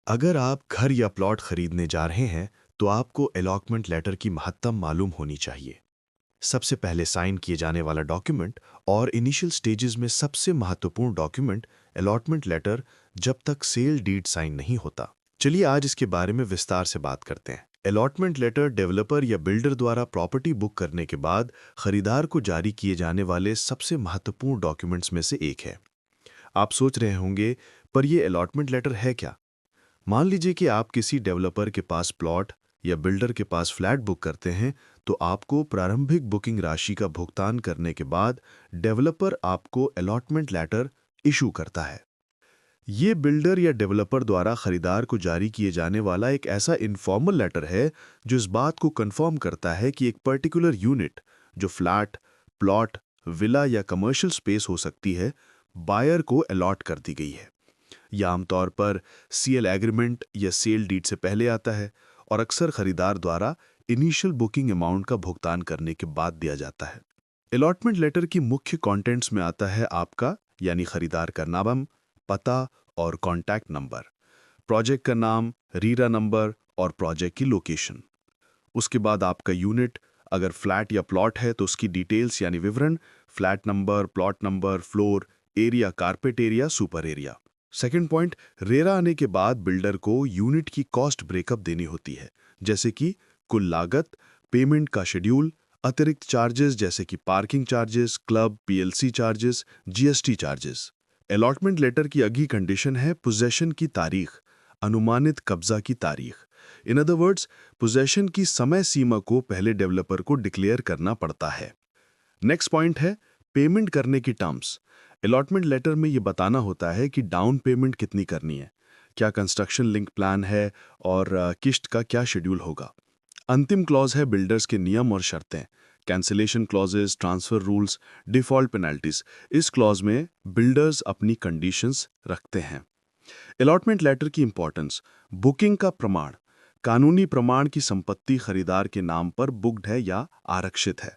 अगर आप घर या प्लॉट खरीदने जा रहे हैं, तो आपको अलॉटमेंट लेटर की महत्ता मालूम होनी चाहिए। सबसे पहले साइन किए जाने वाला डॉक्यूमेंट और इनिशियल स्टेजेस में सबसे महत्वपूर्ण डॉक्यूमेंट अलॉटमेंट लेटर जब तक सेल डीड साइन नहीं होता। चलिए आज इसके बारे में विस्तार से बात करते हैं। अलॉटमेंट लेटर डेवलपर या बिल्डर द्वारा प्रॉपर्टी बुक करने के बाद खरीदार को जारी किए जाने वाले सबसे महत्वपूर्ण डॉक्यूमेंट्स में से एक है। आप सोच रहे होंगे, पर यह अलॉटमेंट लेटर है क्या? मान लीजिए कि आप किसी डेवलपर के पास प्लॉट या बिल्डर के पास फ्लैट बुक करते हैं, तो आपको प्रारंभिक बुकिंग राशि का भुगतान करने के बाद डेवलपर आपको अलॉटमेंट लेटर इशू करता है। ये बिल्डर या डेवलपर द्वारा खरीदार को जारी किए जाने वाला एक ऐसा इनफॉर्मल लेटर है जो इस बात को कंफर्म करता है कि एक पर्टिकुलर यूनिट, जो फ्लैट, प्लॉट, विला या कमर्शियल स्पेस हो सकती है, बायर को अलॉट कर दी गई है। यह आमतौर पर सीएल एग्रीमेंट या सेल डीड से पहले आता है और अक्सर खरीदार द्वारा इनिशियल बुकिंग अमाउंट का भुगतान करने के बाद दिया जाता है। अलॉटमेंट लेटर की मुख्य कंटेंट्स में आता है आपका यानी खरीदार का नाम, पता और कॉन्टैक्ट नंबर, प्रोजेक्ट का नाम, रीरा नंबर और प्रोजेक्ट की लोकेशन। उसके बाद आपका यूनिट, अगर फ्लैट या प्लॉट है तो उसकी डिटेल्स यानी विवरण, flat number, plot number, floor, area, carpet area, super area. Second point, RERA आने के बाद बिल्डर को यूनिट की कॉस्ट ब्रेकअप देनी होती है, जैसे कि कुल लागत, पेमेंट का शेड्यूल, अतिरिक्त चार्जेस जैसे कि parking charges, club, PLC charges, GST charges. Allotment letter की अगली कंडीशन है पोजेशन की तारीख, अनुमानित कब्जा की तारीख। इन अदर वर्ड्स, पोजेशन की समय सीमा को पहले डेवलपर को डिक्लेयर करना पड़ता है। नेक्स्ट पॉइंट है पेमेंट करने की टर्म्स। अलॉटमेंट लेटर में ये बताना होता है कि डाउन पेमेंट कितनी करनी है, क्या कंस्ट्रक्शन लिंक प्लान है और किस्त का क्या शेड्यूल होगा। अंतिम क्लॉज है बिल्डर्स के नियम और शर्तें, cancellation clauses, transfer rules, default penalties. इस क्लॉज में बिल्डर्स अपनी कंडीशंस रखते हैं। अलॉटमेंट लेटर की इंपॉर्टेंस, बुकिंग का प्रमाण, कानूनी प्रमाण की संपत्ति खरीदार के नाम पर बुक्ड है या आरक्षित है।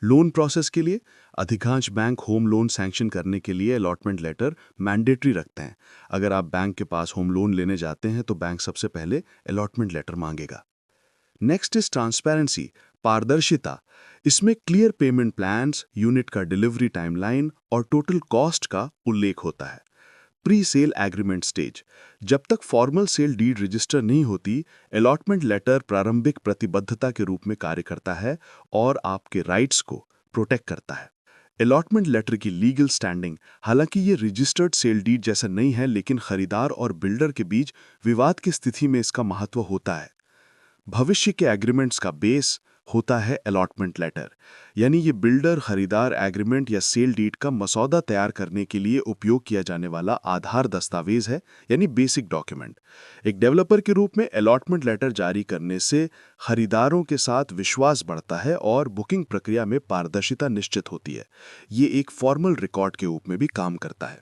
लोन प्रोसेस के लिए अधिकांश बैंक होम लोन सैंक्शन करने के लिए अलॉटमेंट लेटर मैंडेटरी रखते हैं। अगर आप बैंक के पास होम लोन लेने जाते हैं तो बैंक सबसे पहले अलॉटमेंट लेटर मांगेगा। नेक्स्ट इज ट्रांसपेरेंसी, पारदर्शिता। इसमें क्लियर पेमेंट प्लान्स, यूनिट का डिलीवरी टाइमलाइन और टोटल कॉस्ट का उल्लेख होता है। प्री सेल एग्रीमेंट स्टेज, जब तक फॉर्मल सेल डीड रजिस्टर नहीं होती, अलॉटमेंट लेटर प्रारंभिक प्रतिबद्धता के रूप में कार्य करता है और आपके राइट्स को प्रोटेक्ट करता है। अलॉटमेंट लेटर की लीगल स्टैंडिंग, हालांकि ये रजिस्टर्ड सेल डीड जैसा नहीं है, लेकिन खरीदार और बिल्डर के बीच विवाद की स्थिति में इसका महत्व होता है। भविष्य के एग्रीमेंट्स का बेस होता है अलॉटमेंट लेटर, यानी ये बिल्डर खरीदार एग्रीमेंट या सेल डीड का मसौदा तैयार करने के लिए उपयोग किया जाने वाला आधार दस्तावेज है, यानी बेसिक डॉक्यूमेंट। एक डेवलपर के रूप में अलॉटमेंट लेटर जारी करने से खरीदारों के साथ विश्वास बढ़ता है और बुकिंग प्रक्रिया में पारदर्शिता निश्चित होती है। ये एक फॉर्मल रिकॉर्ड के रूप में भी काम करता है।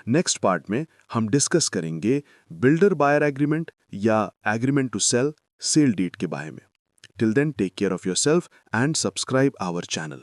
नेक्स्ट पार्ट में हम डिस्कस करेंगे बिल्डर बायर एग्रीमेंट या agreement to sale, sale deed के बारे में। Till then, take care of yourself and subscribe our channel.